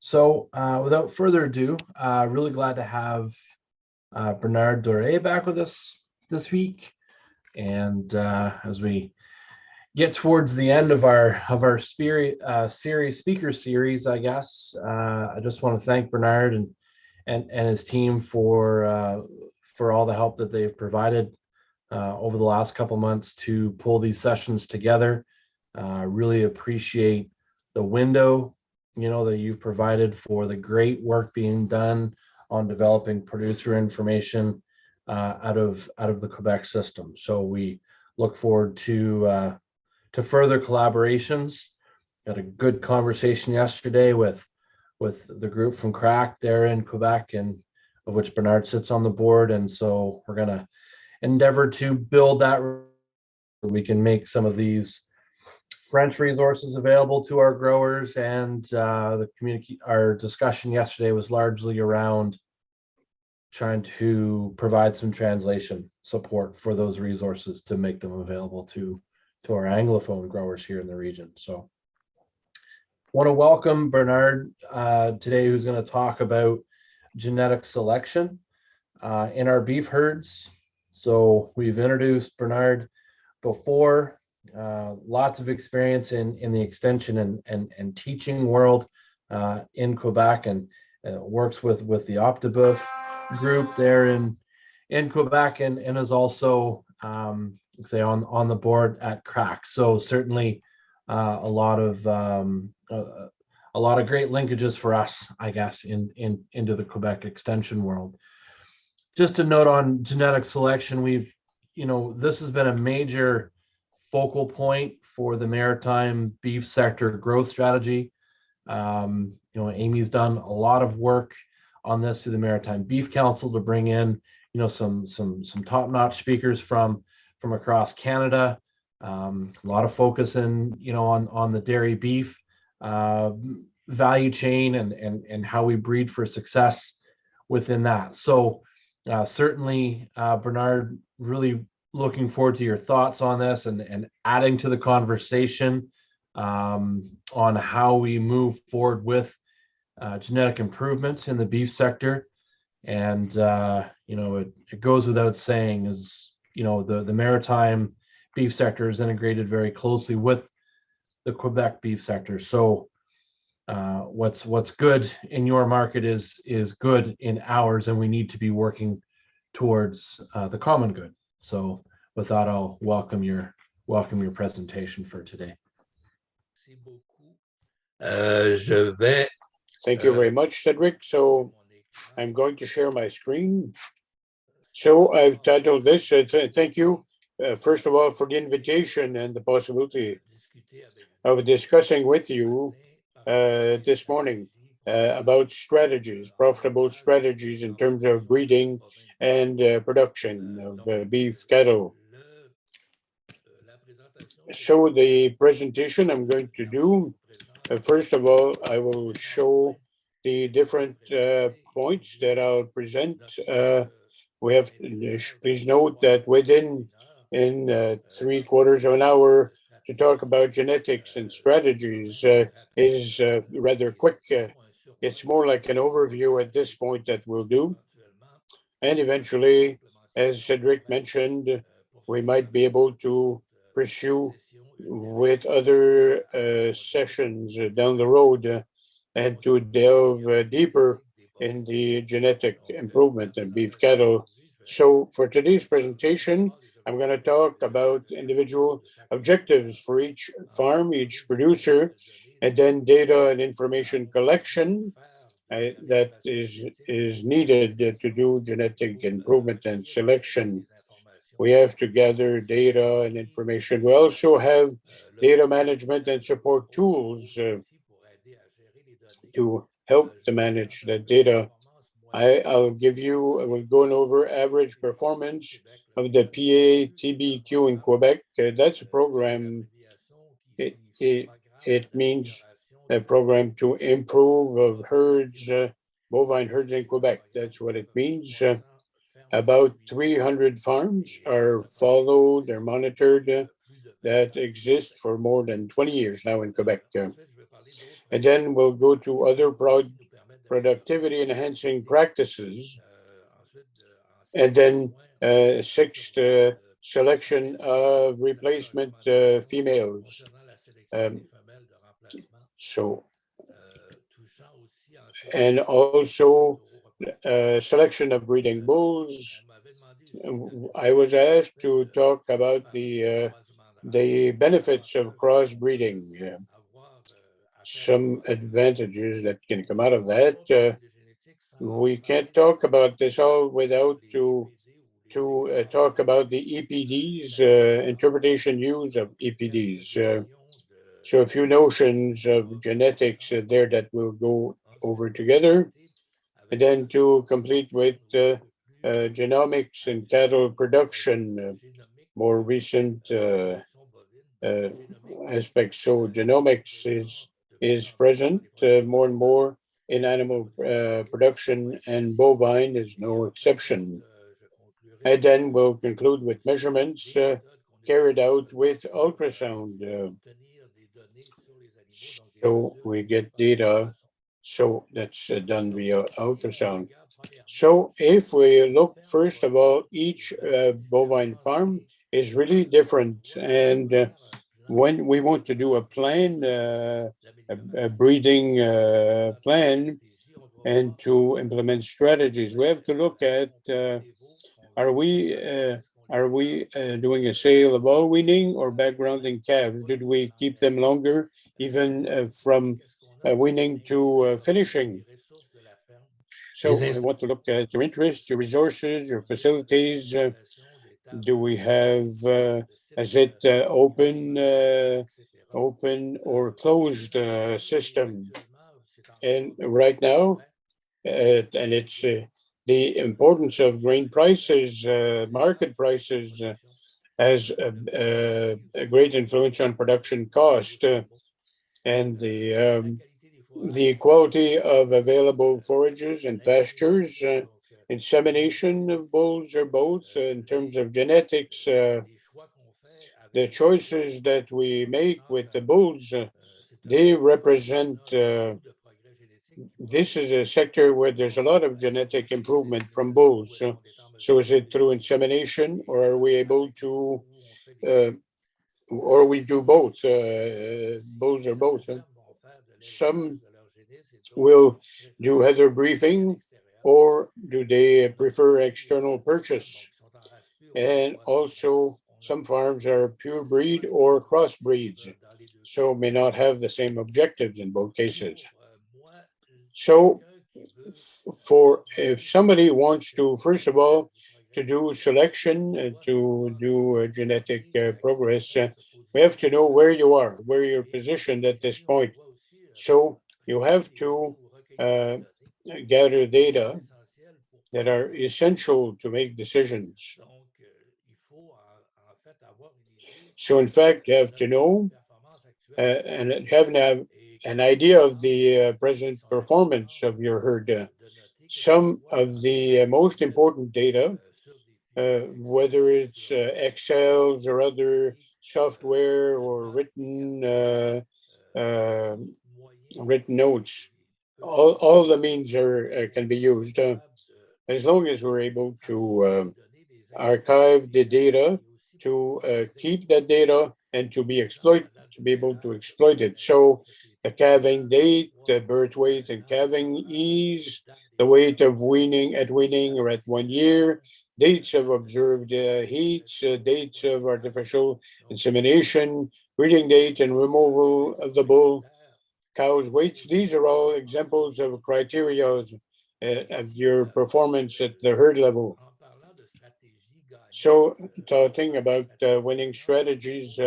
So without further ado, really glad to have Bernard Doré back with us this week. And as we get towards the end of our speaker series, I guess I just want to thank Bernard and his team for all the help that they've provided over the last couple months to pull these sessions together. Really appreciate the window that you've provided for the great work being done on developing producer information out of the Quebec system. So we look forward to further collaborations. Had a good conversation yesterday with the group from CRAC there in Quebec, and of which Bernard sits on the board. And so we're going to endeavor to build that. We can make some of these French resources available to our growers, and our discussion yesterday was largely around trying to provide some translation support for those resources to make them available to our Anglophone growers here in the region. So I want to welcome Bernard today, who's going to talk about genetic selection in our beef herds. So we've introduced Bernard before. Lots of experience in the extension and teaching world in Quebec, and works with the Optibuff group there in Quebec, and is also say on the board at CRAC. So certainly a lot of great linkages for us, I guess, into the Quebec extension world. Just a note on genetic selection, this has been a major focal point for the maritime beef sector growth strategy. Amy's done a lot of work on this through the Maritime Beef Council to bring in, some top-notch speakers from across Canada. A lot of focus on the dairy beef value chain and how we breed for success within that. So certainly, Bernard, really looking forward to your thoughts on this and adding to the conversation on how we move forward with genetic improvements in the beef sector. And it goes without saying, is the maritime beef sector is integrated very closely with the Quebec beef sector. So what's good in your market is good in ours, and we need to be working towards the common good. So with that, I'll welcome your presentation for today. Thank you very much, Cedric. So I'm going to share my screen. So I've titled this, thank you, first of all, for the invitation and the possibility of discussing with you this morning about strategies, profitable strategies in terms of breeding and production of beef cattle. So the presentation I'm going to do, first of all, I will show the different points that I'll present. Please note that within 3/4 of an hour to talk about genetics and strategies is rather quick. It's more like an overview at this point that we'll do. And eventually, as Cedric mentioned, we might be able to pursue with other sessions down the road and to delve deeper in the genetic improvement in beef cattle. So for today's presentation, I'm going to talk about individual objectives for each farm, each producer, and then data and information collection that is needed to do genetic improvement and selection. We have to gather data and information. We also have data management and support tools to help to manage that data. I will go over average performance of the PA-TBQ in Quebec. That's a program. It means a program to improve of herds, bovine herds in Quebec. That's what it means. About 300 farms are followed or monitored that exist for more than 20 years now in Quebec. And then we'll go to other productivity enhancing practices. And then sixth, selection of replacement females. And also selection of breeding bulls. I was asked to talk about the benefits of crossbreeding, some advantages that can come out of that. We can't talk about this all without to talk about the EPDs, interpretation use of EPDs. So a few notions of genetics there that we'll go over together. And then to complete with genomics and cattle production, more recent aspects. So genomics is present more and more in animal production, and bovine is no exception. And then we'll conclude with measurements carried out with ultrasound. So we get data. So that's done via ultrasound. So if we look, first of all, each bovine farm is really different. And when we want to do a plan, a breeding plan, and to implement strategies, we have to look at are we doing a sale of all weaning or backgrounding calves? Did we keep them longer, even from weaning to finishing? So I want to look at your interests, your resources, your facilities. Do we have, is it open or closed system? And right now, and it's the importance of grain prices, market prices, has a great influence on production cost, and the quality of available forages and pastures, insemination of bulls or both. In terms of genetics, the choices that we make with the bulls, they represent, this is a sector where there's a lot of genetic improvement from bulls. So is it through insemination, or are we able to, or we do both, bulls or both? Some will do header briefing, or do they prefer external purchase? And also, some farms are pure breed or crossbreeds, so may not have the same objectives in both cases. So, for if somebody wants to, first of all, to do selection, to do genetic progress, we have to know where you are, where you're positioned at this point. So you have to gather data that are essential to make decisions. So in fact, you have to know and have an idea of the present performance of your herd. Some of the most important data, whether it's Excels or other software or written notes, all the means can be used as long as we're able to archive the data, to keep that data, and to be able to exploit it. So the calving date, the birth weight and calving ease, the weight of weaning or at 1 year, dates of observed heats, dates of artificial insemination, breeding date and removal of the bull, cow's weights. These are all examples of criteria of your performance at the herd level. So talking about winning strategies,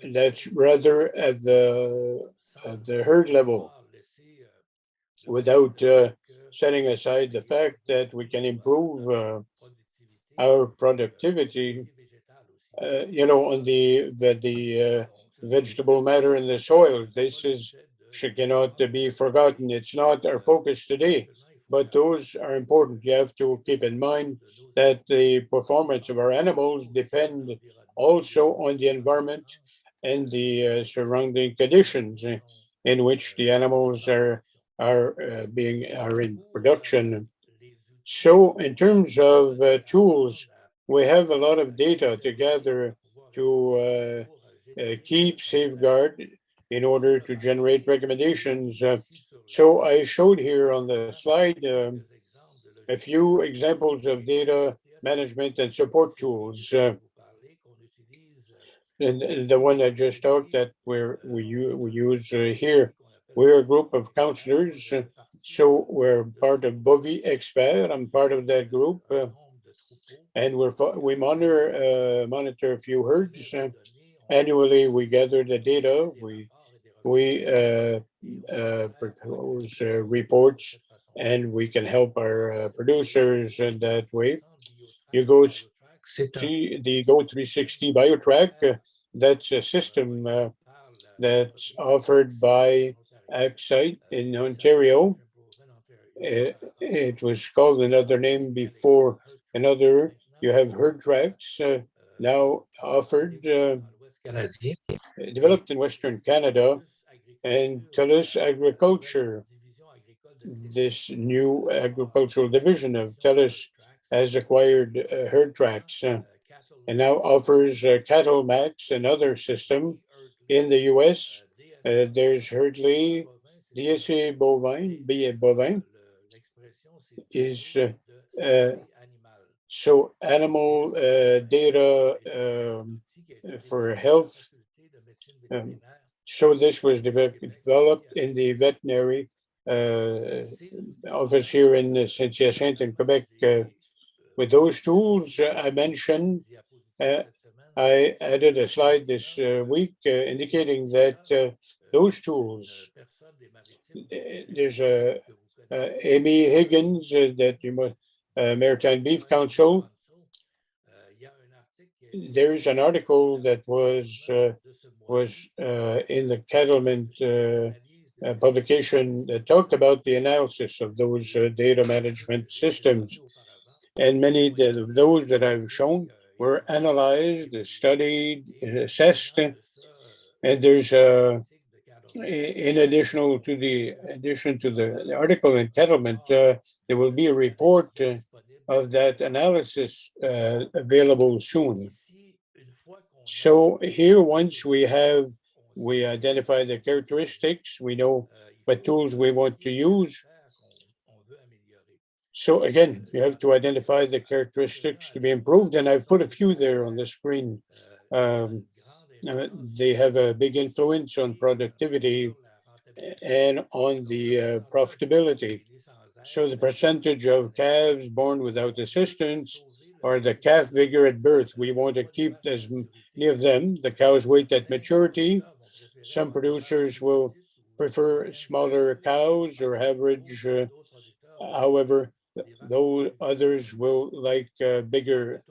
that's rather at the herd level, without setting aside the fact that we can improve our productivity, on the vegetable matter in the soils. This cannot be forgotten. It's not our focus today, but those are important. You have to keep in mind that the performance of our animals depend also on the environment and the surrounding conditions in which the animals are in production. So, in terms of tools, we have a lot of data to gather to keep safeguard in order to generate recommendations. So, I showed here on the slide a few examples of data management and support tools. And the one I just talked that we use here, we're a group of counselors. So we're part of Bovi Expert. I'm part of that group, and we monitor a few herds. Annually, we gather the data. We propose reports, and we can help our producers in that way. You go see the Go 360 BioTrack. That's a system that's offered by Axite in Ontario. It was called another name before another. You have herd tracks now offered, developed in Western Canada, and TELUS Agriculture, this new agricultural division of TELUS, has acquired herd tracks and now offers Cattle Max, another system in the US. There's Herdley, DSA bovine, BA bovine is so animal data for health. So this was developed in the veterinary office here in Saint-Hyacinthe in Quebec. With those tools I mentioned, I added a slide this week indicating that those tools, there's Amy Higgins, that you must, Maritime Beef Council. There's an article that was in the Cattlemen publication that talked about the analysis of those data management systems. And many of those that I've shown were analyzed, studied, assessed. And there's in addition to the article in Cattlemen, there will be a report of that analysis available soon. So here, once we identify the characteristics, we know what tools we want to use. So again, you have to identify the characteristics to be improved, and I've put a few there on the screen. They have a big influence on productivity and on the profitability. So the percentage of calves born without assistance or the calf vigor at birth, we want to keep as many of them, the cow's weight at maturity. Some producers will prefer smaller cows or average. However, though others will like bigger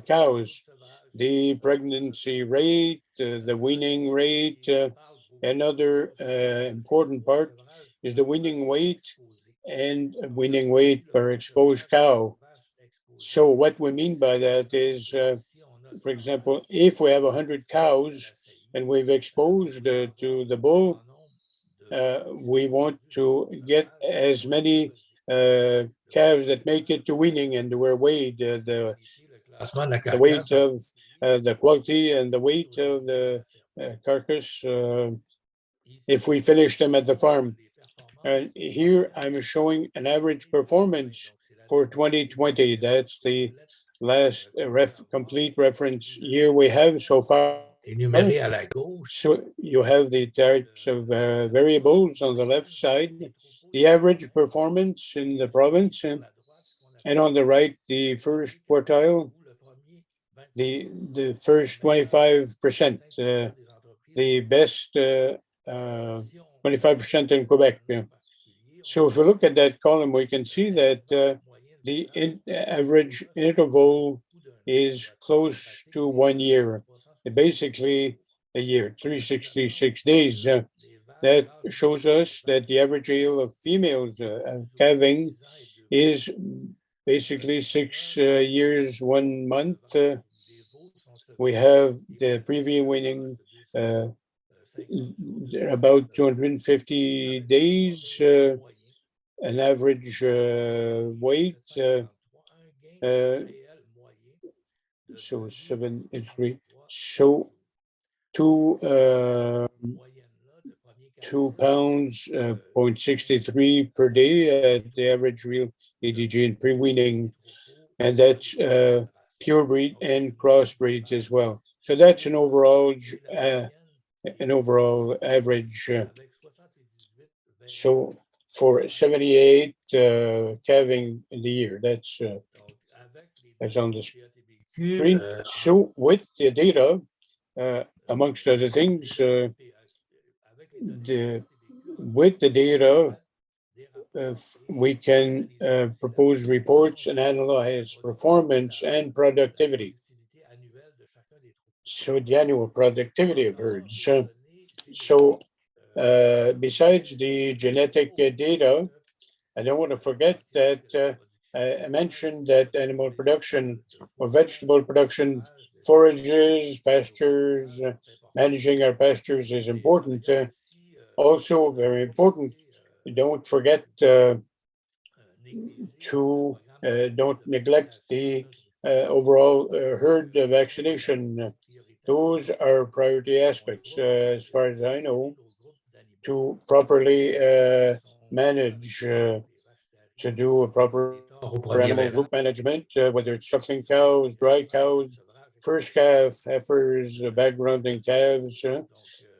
cows. The pregnancy rate, the weaning rate, another important part is the weaning weight and weaning weight per exposed cow. So what we mean by that is, for example, if we have 100 cows and we've exposed to the bull, we want to get as many calves that make it to weaning and were weighed, the weight of the quality and the weight of the carcass, if we finish them at the farm. And here I'm showing an average performance for 2020. That's the last complete reference year we have so far. So you have the types of variables on the left side, the average performance in the province, and on the right, the first quartile, the first 25%, the best 25% in Quebec. So if we look at that column, we can see that the average interval is close to 1 year, basically a year, 366 days. That shows us that the average yield of females calving is basically 6 years, 1 month. We have the preview weaning about 250 days, an average weight. So 7 and 3. So 2 pounds, 0.63 per day at the average real ADG in pre-weaning, and that's pure breed and crossbreeds as well. So that's an overall average. So for 78 calving in the year, that's on the screen. So with the data, amongst other things, with the data, we can propose reports and analyze performance and productivity. So the annual productivity of herds. So besides the genetic data, I don't want to forget that I mentioned that animal production or vegetable production, forages, pastures, managing our pastures is important. Also very important. Don't forget to don't neglect the overall herd vaccination. Those are priority aspects, as far as I know, to properly manage, to do a proper animal group management, whether it's suckling cows, dry cows, first calf, heifers, backgrounding calves.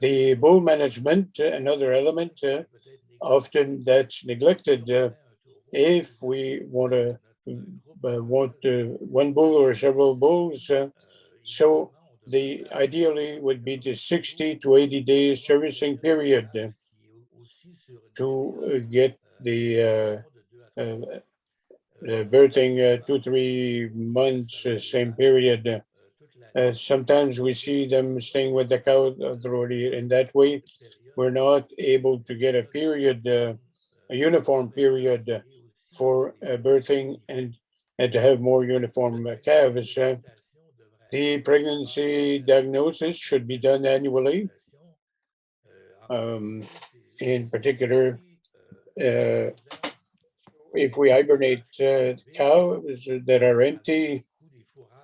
The bull management, another element, often that's neglected. If we want one bull or several bulls, so the ideally would be the 60 to 80 day servicing period to get the birthing 2-3 months, same period. Sometimes we see them staying with the cow authority in that way. We're not able to get a period, a uniform period for birthing and to have more uniform calves. The pregnancy diagnosis should be done annually. In particular, if we hibernate cows that are empty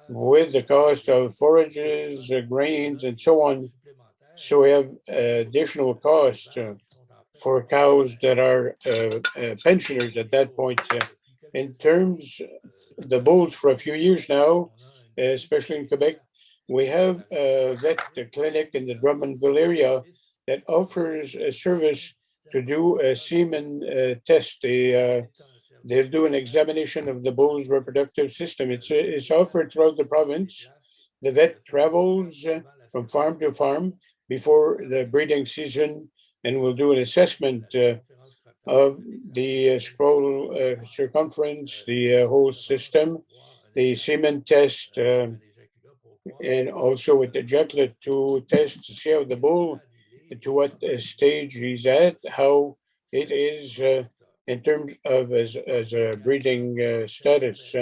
with the cost of forages, grains, and so on, so we have additional costs for cows that are pensioners at that point. In terms of the bulls, for a few years now, especially in Quebec, we have a vet clinic in the Drummondville area that offers a service to do a semen test. They'll do an examination of the bull's reproductive system. It's offered throughout the province. The vet travels from farm to farm before the breeding season and will do an assessment of the scroll circumference, the whole system, the semen test, and also with the ejaculate to test to see how the bull, to what stage he's at, how it is in terms of as a breeding status.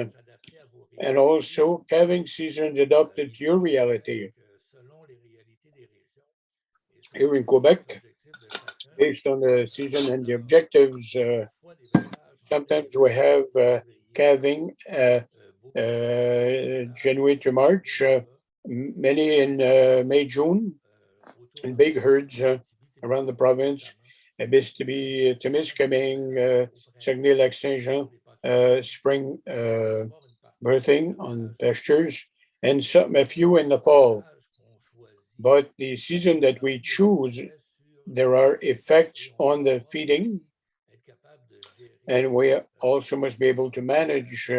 And also calving seasons adapted to your reality. Here in Quebec, based on the season and the objectives, sometimes we have calving January to March, many in May, June, in big herds around the province. Abitibi, Témiscamingue, Saguenay-Lac-Saint-Jean, spring birthing on pastures, and a few in the fall. But the season that we choose, there are effects on the feeding, and we also must be able to manage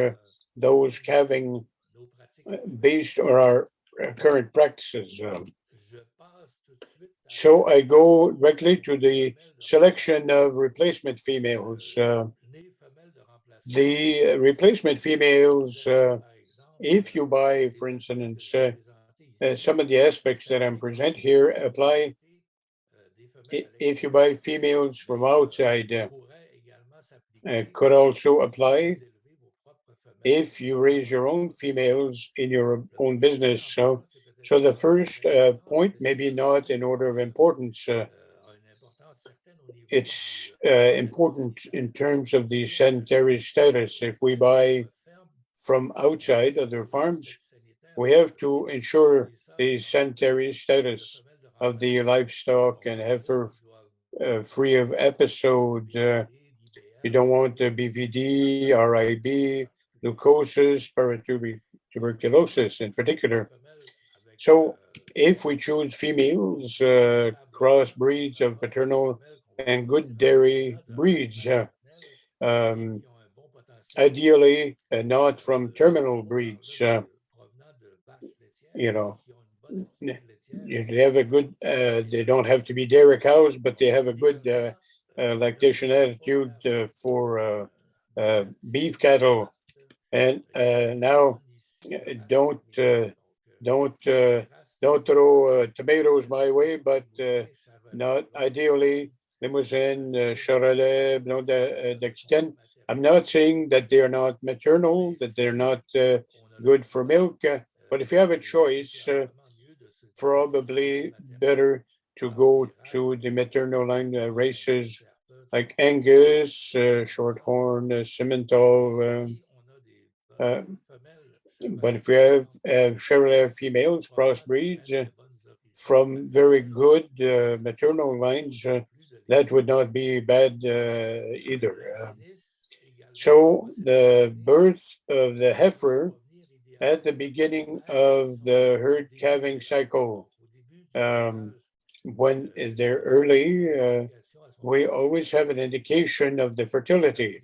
those calving based on our current practices. So I go directly to the selection of replacement females. The replacement females, if you buy, for instance, some of the aspects that I'm present here apply if you buy females from outside, could also apply if you raise your own females in your own business. So So the first point, maybe not in order of importance, it's important in terms of the sanitary status. If we buy from outside other farms, we have to ensure the sanitary status of the livestock and heifer free of episode. You don't want BVD, RIB, leukosis, paratuberculosis in particular. So if we choose females, crossbreeds of paternal and good dairy breeds, um, ideally not from terminal breeds, you know, they have a good, they don't have to be dairy cows, but they have a good lactation attitude for beef cattle. And now, don't don't uh, don't throw tomatoes my way, but not ideally Limousin, Charolais, Blanc d'Aquitaine. I'm not saying that they are not maternal, that they're not good for milk, but if you have a choice, probably better to go to the maternal line races like Angus, Shorthorn, Simmental. Uh, but if we have Chevrolet females, crossbreeds from very good maternal lines, that would not be bad either. So the birth of the heifer at the beginning of the herd calving cycle, when they're early, we always have an indication of the fertility.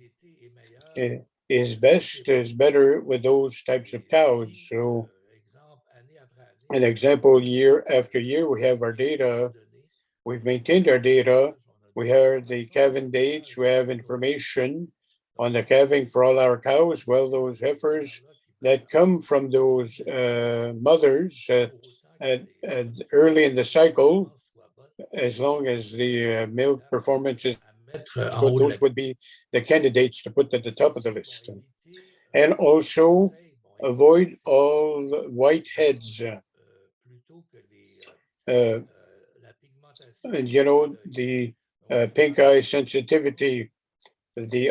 Is better with those types of cows. So an example, year after year, we have our data. We've maintained our data. We have the calving dates. We have information on the calving for all our cows. Well, those heifers that come from those mothers at early in the cycle, as long as the milk performance is good, those would be the candidates to put at the top of the list. And also avoid all white heads. And the pink eye sensitivity,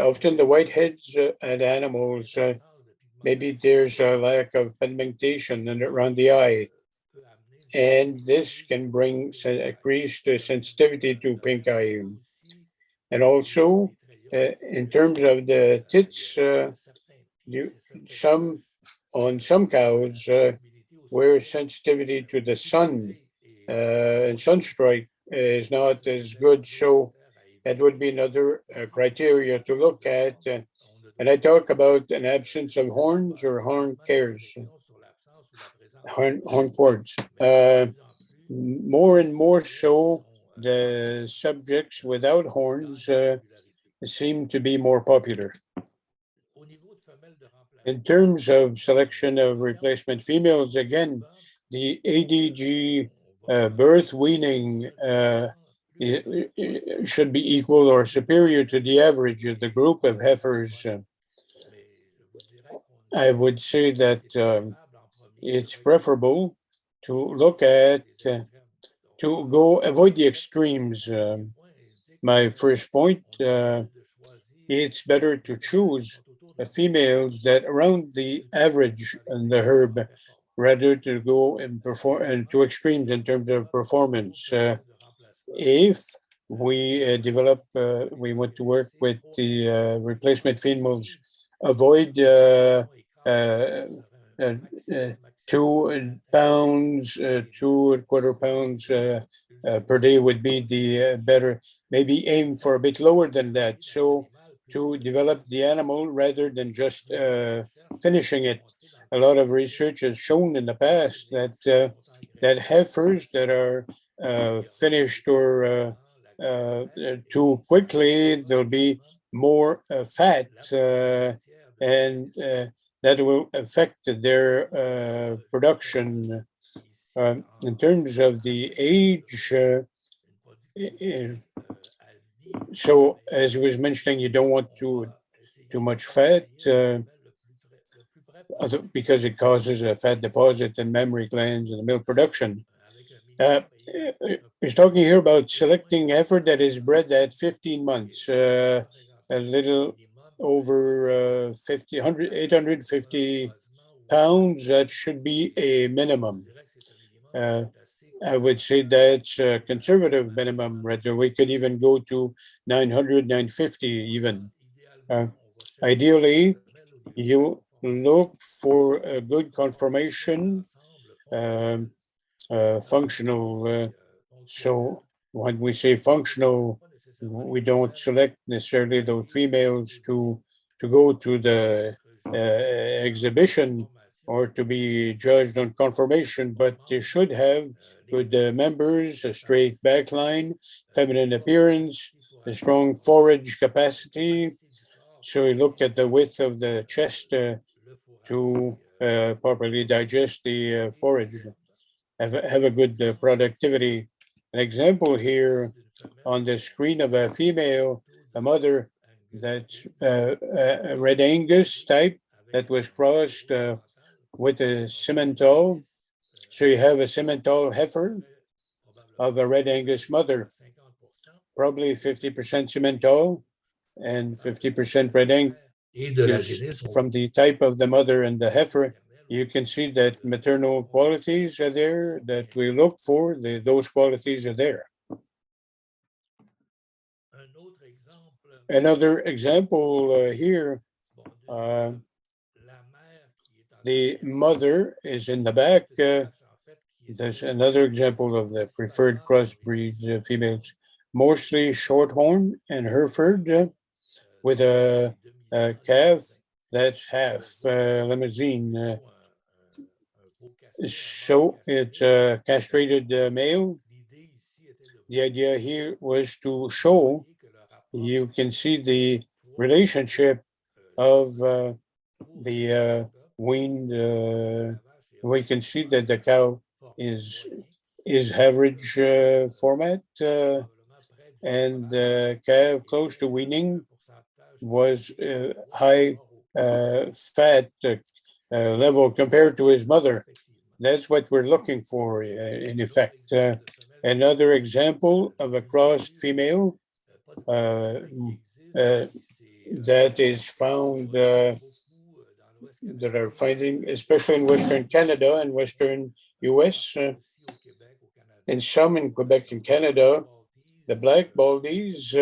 often the white heads and animals, maybe there's a lack of pigmentation around the eye, and this can bring increased sensitivity to pink eye. And also, in terms of the tits, some on some cows where sensitivity to the sun and sunstrike is not as good. So that would be another criteria to look at. And I talk about an absence of horns or horn cares, horn cords. More and more so, the subjects without horns seem to be more popular. In terms of selection of replacement females, again, the ADG birth weaning should be equal or superior to the average of the group of heifers. I would say that it's preferable to look at, to go avoid the extremes. My first point, it's better to choose females that around the average in the herb rather to go and perform and to extremes in terms of performance. If we we want to work with the replacement females, avoid 2 pounds, 2.25 pounds per day would be the better. Maybe aim for a bit lower than that. So to develop the animal rather than just finishing it. A lot of research has shown in the past that that heifers that are finished or too quickly, there'll be more fat, and that will affect their production. In terms of the age, so as I was mentioning, you don't want too much fat. because it causes a fat deposit in mammary glands and the milk production. He's talking here about selecting heifer that is bred at 15 months, a little over 850 pounds. That should be a minimum. I would say that's a conservative minimum. Rather, we could even go to 900, 950 even. Ideally, you look for a good conformation, functional. So when we say functional, we don't select necessarily those females to go to the exhibition or to be judged on conformation, but they should have good members, a straight back line, feminine appearance, a strong forage capacity. So you look at the width of the chest to properly digest the forage, have a good productivity. An example here on the screen of a female, a mother that's a Red Angus type that was crossed with a Simmental. So you have a Simmental heifer of a Red Angus mother, probably 50% Simmental and 50% Red Angus. From the type of the mother and the heifer, you can see that maternal qualities are there that we look for. Those qualities are there. Another example here, the mother is in the back. There's another example of the preferred crossbreed females, mostly shorthorn and Hereford with a calf that's half limousine. So it's a castrated male. The idea here was to show, you can see the relationship of the weaned. We can see that the cow is average format, and the calf close to weaning was high fat level compared to his mother. That's what we're looking for, in effect. Another example of a crossed female that is found, that are finding, especially in Western Canada and Western US, and some in Quebec and Canada, the black baldies,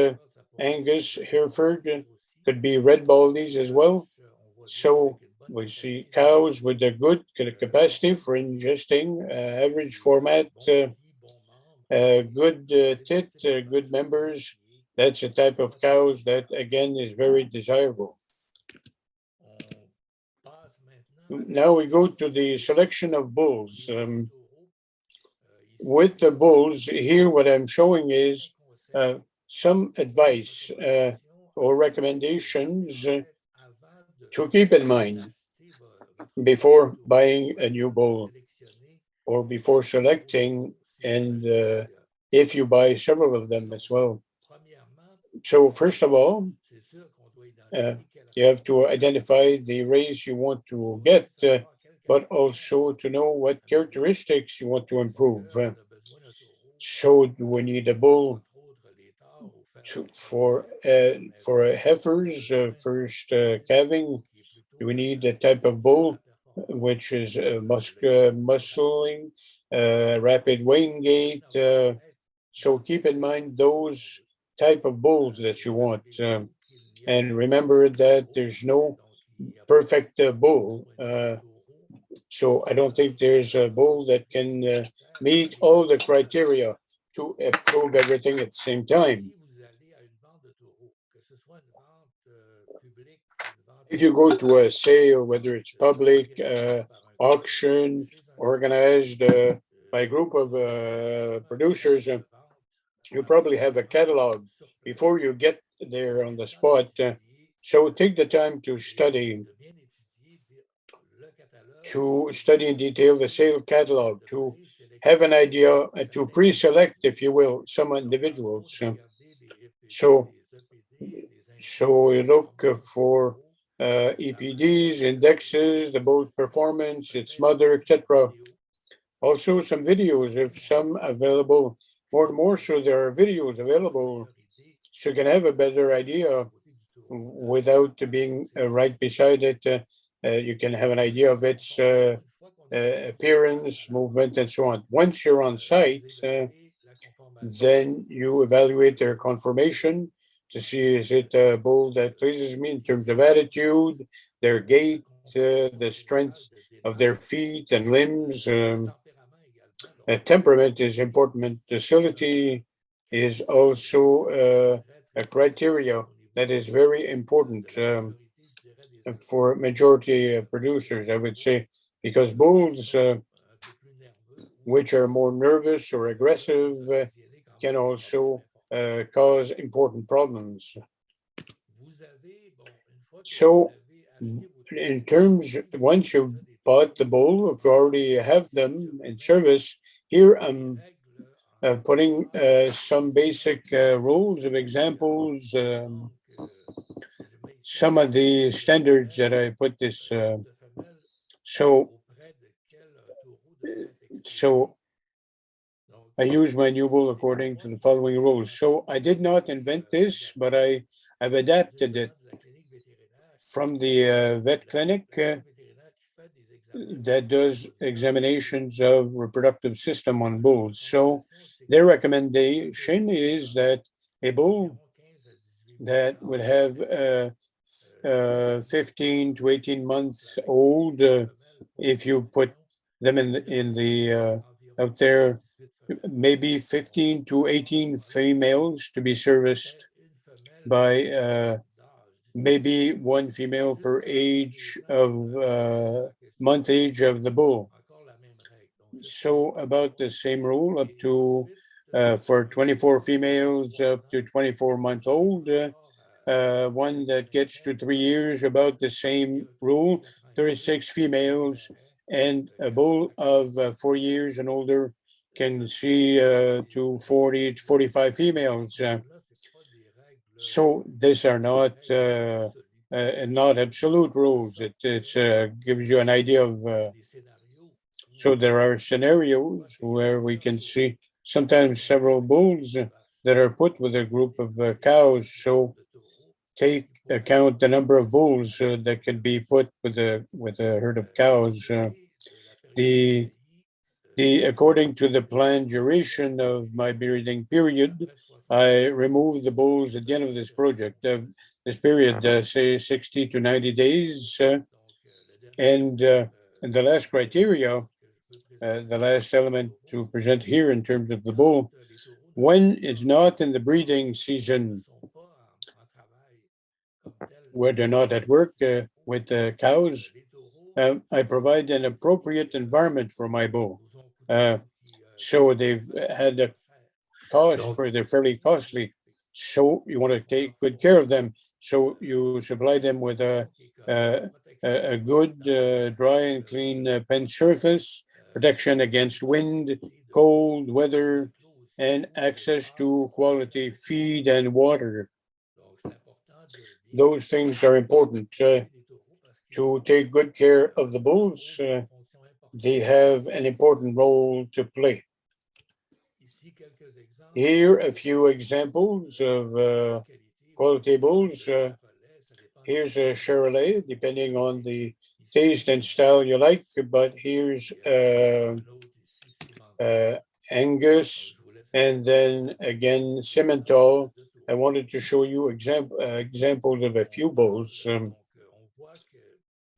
Angus, Hereford, could be red baldies as well. So we see cows with a good capacity for ingesting, average format, good tit, good members. That's a type of cows that, again, is very desirable. Now we go to the selection of bulls. With the bulls, here what I'm showing is some advice or recommendations to keep in mind before buying a new bull or before selecting, and if you buy several of them as well. So first of all, you have to identify the race you want to get, but also to know what characteristics you want to improve. So do we need a bull for heifers, first calving? Do we need a type of bull which is muscling, rapid weighing gait? So keep in mind those type of bulls that you want. And remember that there's no perfect bull. So I don't think there's a bull that can meet all the criteria to approve everything at the same time. If you go to a sale, whether it's public, auction, organized by a group of producers, you probably have a catalog before you get there on the spot. So take the time to study in detail the sale catalog, to have an idea, to pre-select, if you will, some individuals. So you look for EPDs, indexes, the bull's performance, its mother, etc. Also, some videos, if some available, more and more so there are videos available, so you can have a better idea without being right beside it. You can have an idea of its appearance, movement, and so on. Once you're on site, then you evaluate their conformation to see is it a bull that pleases me in terms of attitude, their gait, the strength of their feet and limbs. Temperament is important. Docility is also a criteria that is very important for majority producers, I would say, because bulls which are more nervous or aggressive can also cause important problems. So, in terms, once you've bought the bull, if you already have them in service, here I'm putting some basic rules of examples, some of the standards that I put this. So, so I use my new bull according to the following rules. So I did not invent this, but I've adapted it from the vet clinic that does examinations of reproductive system on bulls. So their recommendation is that a bull that would have 15 to 18 months old, if you put them in the out there, maybe 15 to 18 females to be serviced by maybe one female per age of month age of the bull. So about the same rule up to for 24 females up to 24-month old. One that gets to 3 years, about the same rule, 36 females, and a bull of 4 years and older can see to 40 to 45 females. So these are not absolute rules. It gives you an idea of. So there are scenarios where we can see sometimes several bulls that are put with a group of cows. So take account the number of bulls that can be put with a herd of cows. The according to the planned duration of my breeding period, I remove the bulls at the end of this project. This period, say 60 to 90 days, and the last criteria, the last element to present here in terms of the bull, when it's not in the breeding season, where they're not at work with cows, I provide an appropriate environment for my bull. So they've had a cost for they're fairly costly. So you want to take good care of them. So you supply them with a good dry and clean pen surface, protection against wind, cold weather, and access to quality feed and water. Those things are important to take good care of the bulls. They have an important role to play. Here, a few examples of quality bulls. Here's a Chevrolet, depending on the taste and style you like, but here's Angus, and then again Simmental. I wanted to show you examples of a few bulls.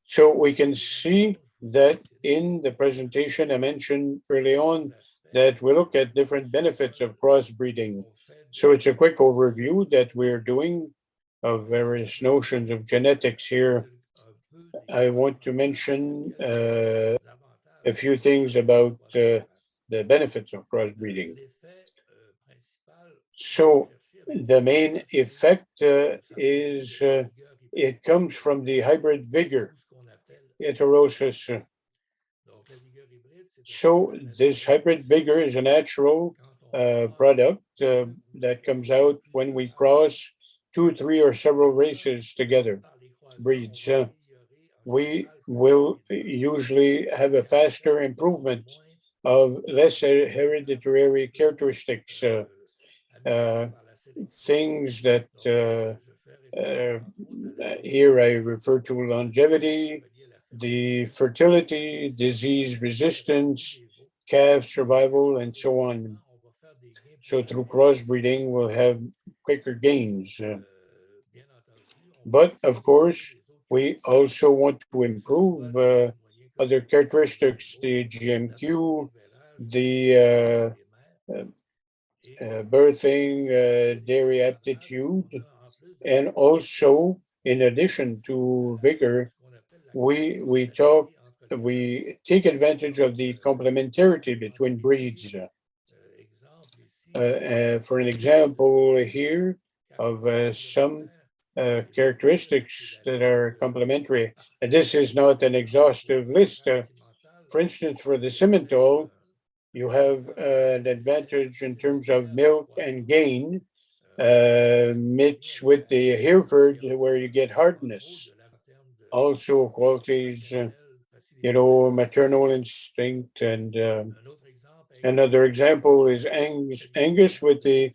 So we can see that in the presentation I mentioned early on that we look at different benefits of crossbreeding. So it's a quick overview that we're doing of various notions of genetics here. I want to mention a few things about the benefits of crossbreeding. So the main effect is it comes from the hybrid vigor, heterosis. So this hybrid vigor is a natural product that comes out when we cross 2, 3, or several races together. breeds, we will usually have a faster improvement of less hereditary characteristics, things that here I refer to longevity, the fertility, disease resistance, calf survival, and so on. So through crossbreeding, we'll have quicker gains. But of course, we also want to improve other characteristics, the GMQ, the birthing, dairy aptitude, and also, in addition to vigor, we take advantage of the complementarity between breeds. For an example here of some characteristics that are complementary, and this is not an exhaustive list. For instance, for the Simmental, you have an advantage in terms of milk and gain, mixed with the Hereford, where you get hardness. Also, qualities, maternal instinct, and another example is Angus with the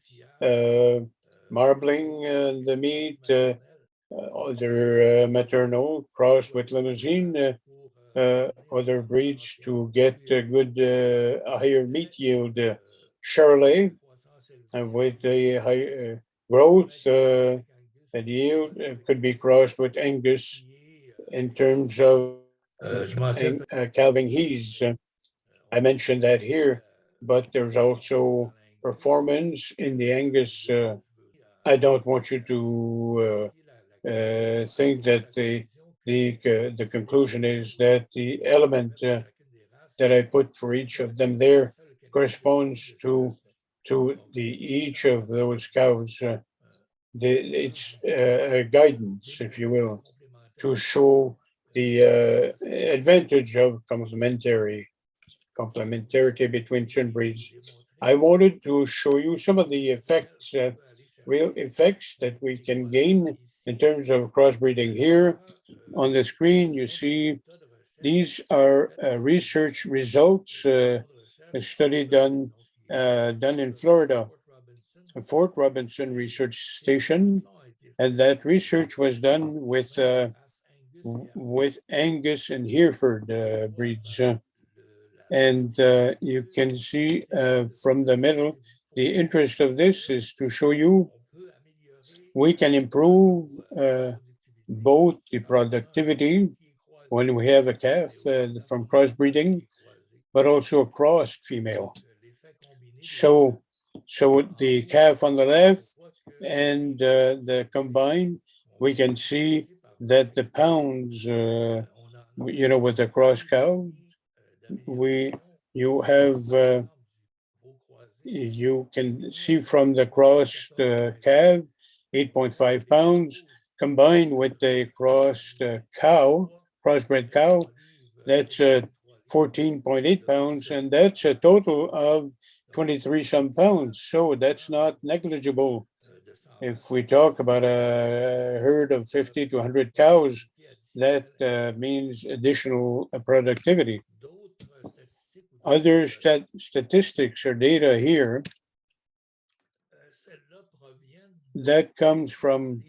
marbling and the meat, other maternal crossed with Limousin, other breeds to get a good higher meat yield. Charolais with the high growth and yield could be crossed with Angus in terms of calving he's. I mentioned that here, but there's also performance in the Angus. I don't want you to think that the conclusion is that the element that I put for each of them there corresponds to the each of those cows. It's a guidance, if you will, to show the advantage of complementarity between twin breeds. I wanted to show you some of the effects, real effects that we can gain in terms of crossbreeding. Here on the screen, you see these are research results, a study done in Florida, Fort Robinson Research Station, and that research was done with Angus and Hereford breeds. And you can see from the middle, the interest of this is to show you we can improve both the productivity when we have a calf from crossbreeding, but also a crossed female. So the calf on the left and the combined, we can see that the pounds, with the cross cow, you have you can see from the crossed calf 8.5 pounds combined with the crossed crossbred cow, that's 14.8 pounds, and that's a total of 23 some pounds. So that's not negligible. If we talk about a herd of 50 to 100 cows, that means additional productivity. Other statistics or data here that comes from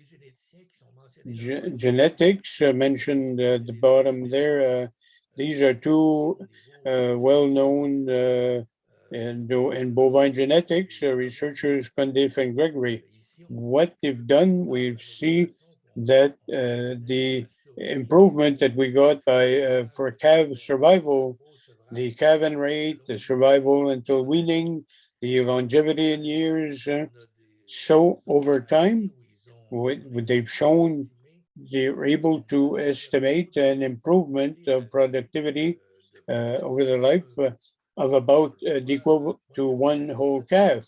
genetics mentioned at the bottom there. These are two well-known in bovine genetics researchers, Cundiff and Gregory. What they've done, we see that the improvement that we got by for calf survival, the calving rate, the survival until weaning, the longevity in years. So over time, what they've shown, they're able to estimate an improvement of productivity over the life of about equal to one whole calf,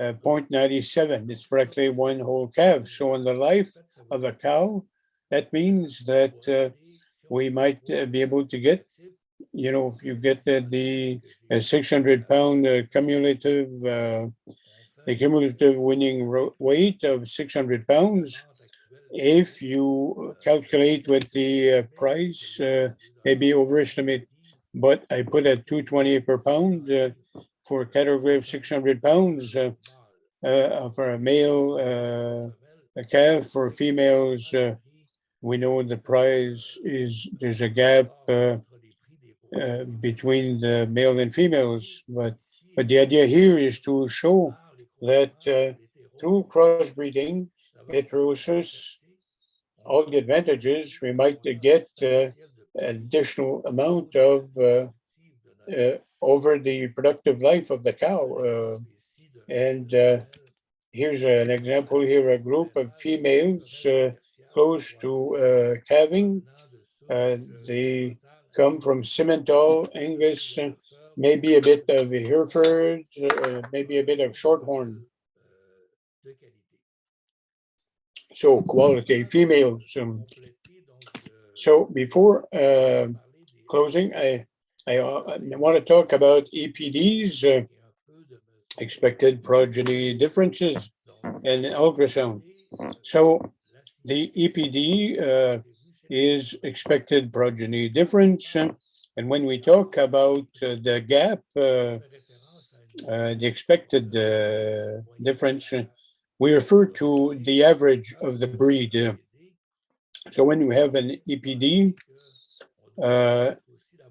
0.97. It's practically one whole calf. So in the life of a cow, that means that we might be able to get, if you get the 600-pound the cumulative winning weight of 600 pounds, if you calculate with the price, maybe overestimate, but I put at 220 per pound for a category of 600 pounds for a male, a calf. For females, we know the price is, there's a gap between the male and females, but the idea here is to show that through crossbreeding, heterosis, all the advantages, we might get additional amount of over the productive life of the cow. And here's an example here, a group of females close to calving. They come from Simmental, Angus, maybe a bit of Hereford, maybe a bit of Shorthorn. So quality females. So before closing, I want to talk about EPDs, expected progeny differences, and ultrasound. So the EPD is expected progeny difference. And when we talk about the gap, the expected difference, we refer to the average of the breed. So when we have an EPD,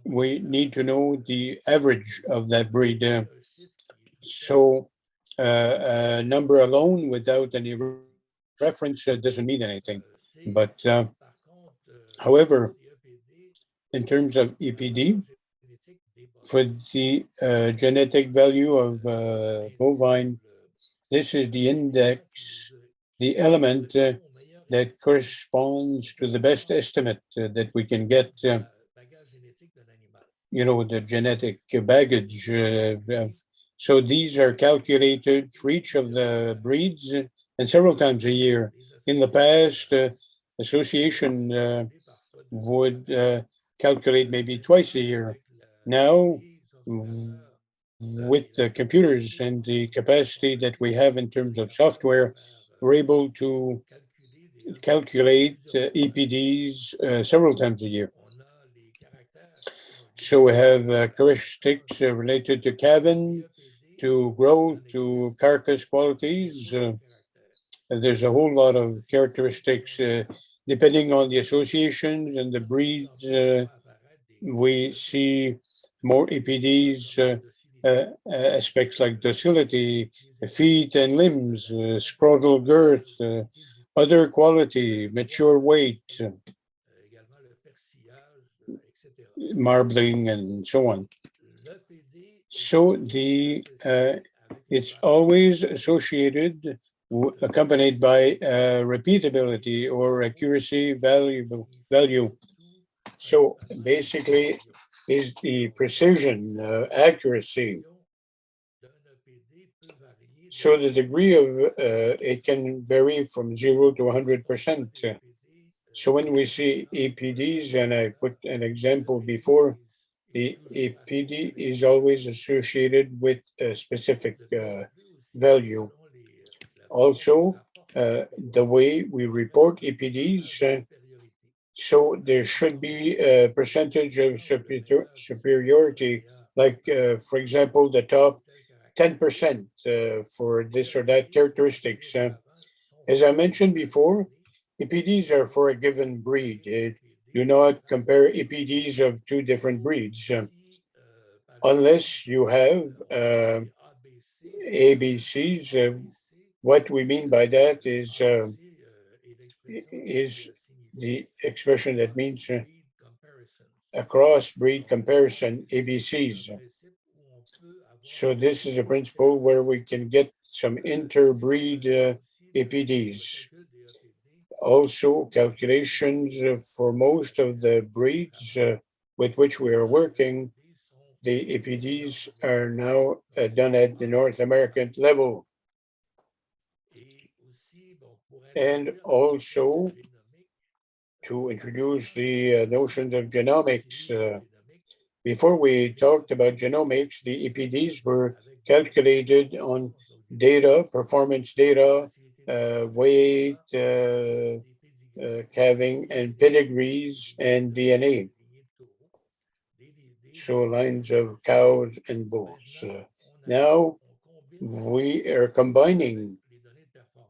we need to know the average of that breed. So a number alone without any reference doesn't mean anything. But however, in terms of EPD, for the genetic value of bovine, this is the index, the element that corresponds to the best estimate that we can get, the genetic baggage. So these are calculated for each of the breeds and several times a year. In the past, association would calculate maybe twice a year. Now, with the computers and the capacity that we have in terms of software, we're able to calculate EPDs several times a year. So we have characteristics related to calving, to growth, to carcass qualities. There's a whole lot of characteristics depending on the associations and the breeds. We see more EPDs, aspects like docility, feet and limbs, scrotal girth, other quality, mature weight, marbling, and so on. So it's always associated, accompanied by repeatability or accuracy value. So basically, is the precision, accuracy. So the degree of it can vary from 0 to 100%. So when we see EPDs, and I put an example before, the EPD is always associated with a specific value. Also, the way we report EPDs, so there should be a percentage of superiority, like, for example, the top 10% for this or that characteristics. As I mentioned before, EPDs are for a given breed. Do not compare EPDs of two different breeds unless you have ABCs. What we mean by that is the expression that means a cross-breed comparison, ABCs. So this is a principle where we can get some interbreed EPDs. Also, calculations for most of the breeds with which we are working, the EPDs are now done at the North American level. And also, to introduce the notions of genomics. Before we talked about genomics, the EPDs were calculated on data, performance data, weight, calving and pedigrees and DNA. So lines of cows and bulls. Now we are combining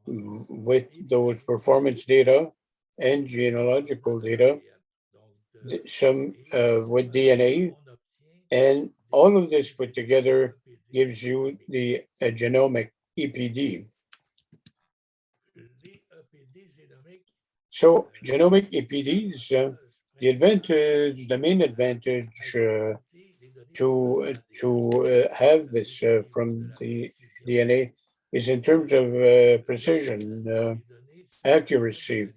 with those performance data and genealogical data, some with DNA, and all of this put together gives you the genomic EPD. So genomic EPDs, the main advantage to have this from the DNA is in terms of precision, accuracy.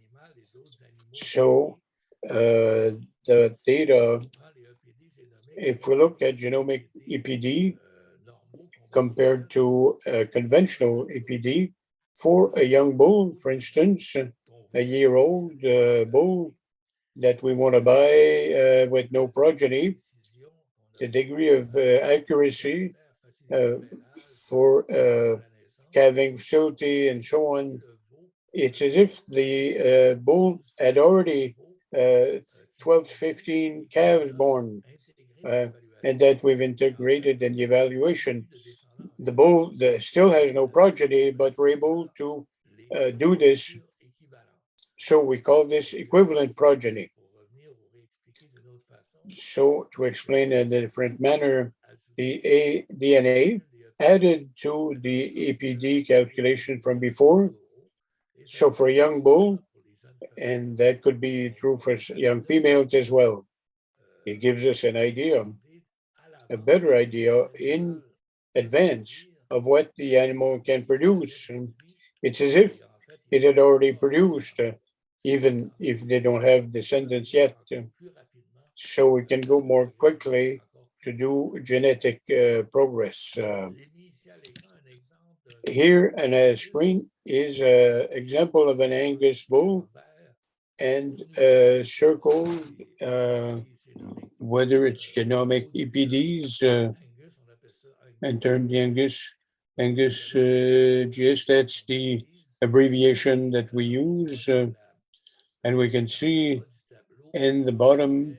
So the data, if we look at genomic EPD compared to conventional EPD, for a young bull, for instance, a year-old bull that we want to buy with no progeny, the degree of accuracy for calving facility and so on, it's as if the bull had already 12 to 15 calves born, and that we've integrated in the evaluation. The bull still has no progeny, but we're able to do this. So we call this equivalent progeny. So to explain in a different manner, the DNA added to the EPD calculation from before. So for a young bull, and that could be true for young females as well, it gives us an idea, a better idea in advance of what the animal can produce. It's as if it had already produced, even if they don't have descendants yet. So we can go more quickly to do genetic progress. Here on a screen is an example of an Angus bull, and circled whether it's genomic EPDs and termed the Angus GS, that's the abbreviation that we use. And we can see in the bottom,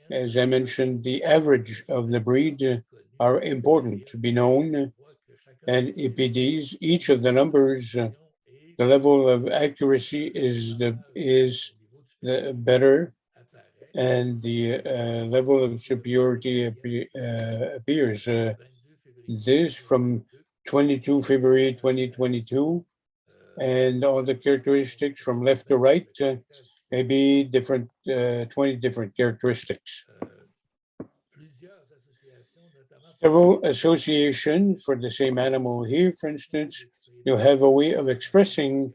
as I mentioned, the average of the breed are important to be known. And EPDs, each of the numbers, the level of accuracy is the better, and the level of superiority appears. This from 22 February 2022, and all the characteristics from left to right, maybe different, 20 different characteristics. Several associations for the same animal here, for instance, you have a way of expressing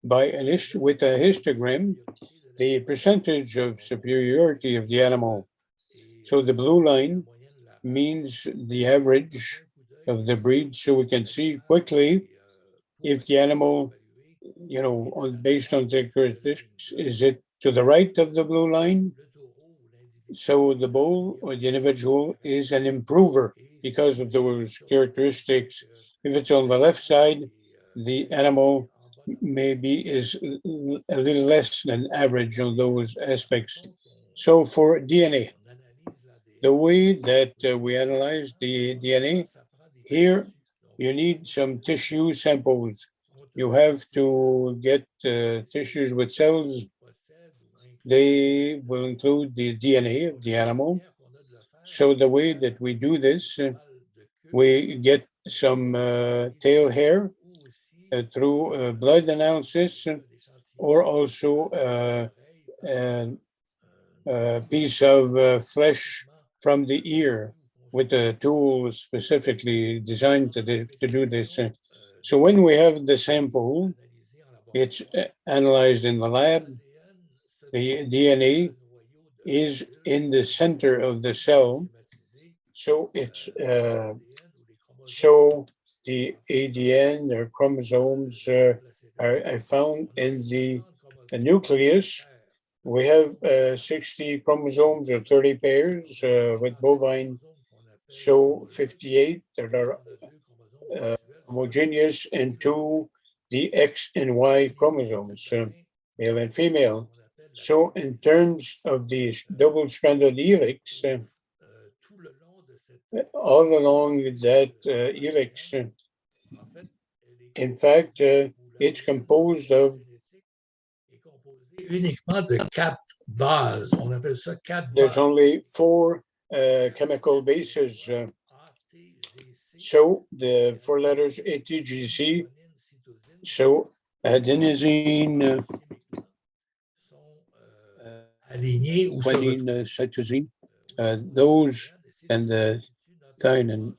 by with a histogram the percentage of superiority of the animal. So the blue line means the average of the breed, so we can see quickly if the animal, based on the characteristics, is it to the right of the blue line? So the bull or the individual is an improver because of those characteristics. If it's on the left side, the animal maybe is a little less than average on those aspects. So for DNA, the way that we analyze the DNA, here you need some tissue samples. You have to get tissues with cells. They will include the DNA of the animal. So the way that we do this, we get some tail hair through blood analysis, or also a piece of flesh from the ear with a tool specifically designed to do this. So when we have the sample, it's analyzed in the lab. The DNA is in the center of the cell. So it's so the ADN or chromosomes are found in the nucleus. We have 60 chromosomes or 30 pairs with bovine, so 58 that are homogeneous, and 2 the X and Y chromosomes. male and female. So in terms of the double-stranded helix, all along that helix, in fact, it's composed of uniquement de 4 bases. On appelle ça 4 there's bases. only 4 chemical bases. So the 4 letters ATGC, so adenosine, Alignés ou se guanine, cytosine, those and the thymine.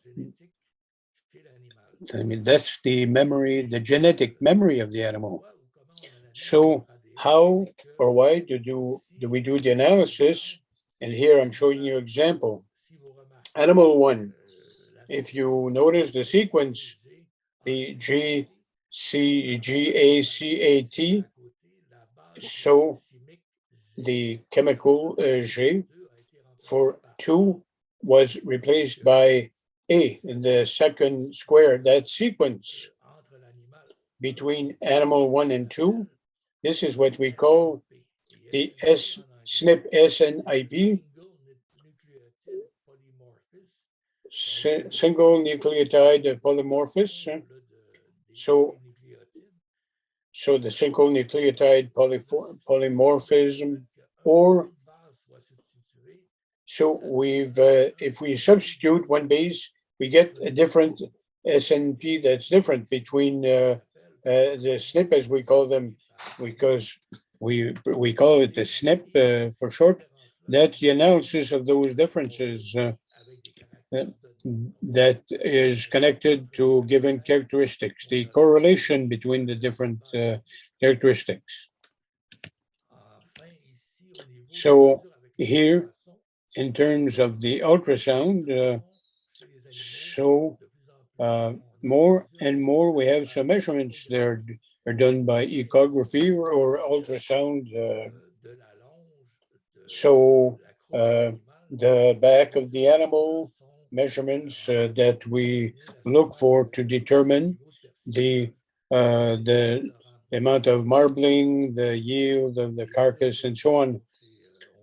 I mean, that's the memory, the genetic memory of the animal. So how or why do we do the analysis? And here I'm showing you an example. Animal 1, if you notice the sequence, the GACAT, so the chemical G for 2 was replaced by A in the second square. That sequence between animal 1 and 2, this is what we call the SNP SNIP, single nucleotide polymorphism. So the single nucleotide polymorphism, or so we've if we substitute one base, we get a different SNP that's different between the SNP, as we call them, because we call it the SNP for short. That's the analysis of those differences that is connected to given characteristics, the correlation between the different characteristics. So here, in terms of the ultrasound, more and more we have some measurements that are done by echography or ultrasound. The back of the animal, measurements that we look for to determine the amount of marbling, the yield of the carcass, and so on.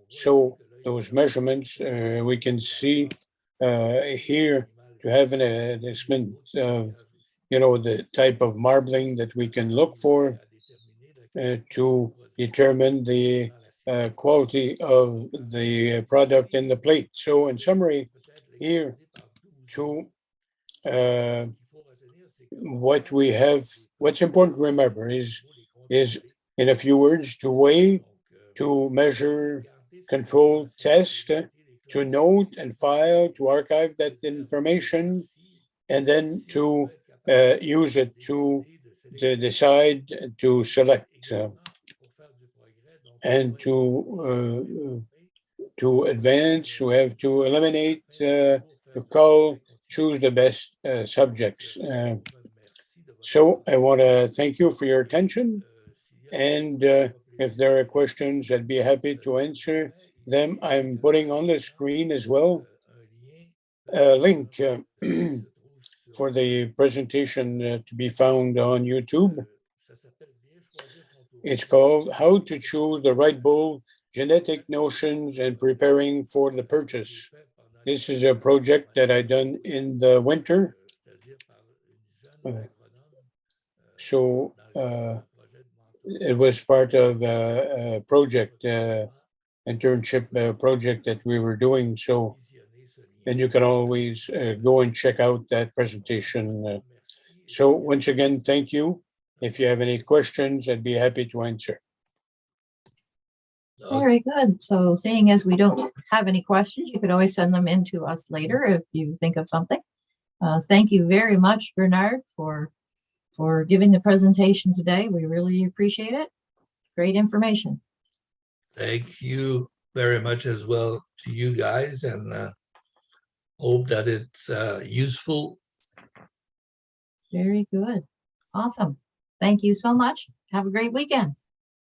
So those measurements we can see here to have an assessment of, the type of marbling that we can look for to determine the quality of the product in the plate. So in summary, here what we have, what's important to remember is in a few words, to weigh, to measure, control, test, to note and file, to archive that information, and then to use it to decide, to select, and to advance. We have to eliminate, to cull, choose the best subjects. So I want to thank you for your attention. And if there are questions, I'd be happy to answer them. I'm putting on the screen as well a link for the presentation to be found on YouTube. It's called How to Choose the Right Bull, Genetic Notions and Preparing for the Purchase. This is a project that I done in the winter. So it was part of a project, internship project that we were doing. So, and you can always go and check out that presentation. So once again, thank you. If you have any questions, I'd be happy to answer. Very good. So seeing as we don't have any questions, you could always send them in to us later if you think of something. Thank you very much, Bernard, for giving the presentation today. We really appreciate it. Great information. Thank you very much as well to you guys, and hope that it's useful. Very good. Awesome. Thank you so much. Have a great weekend.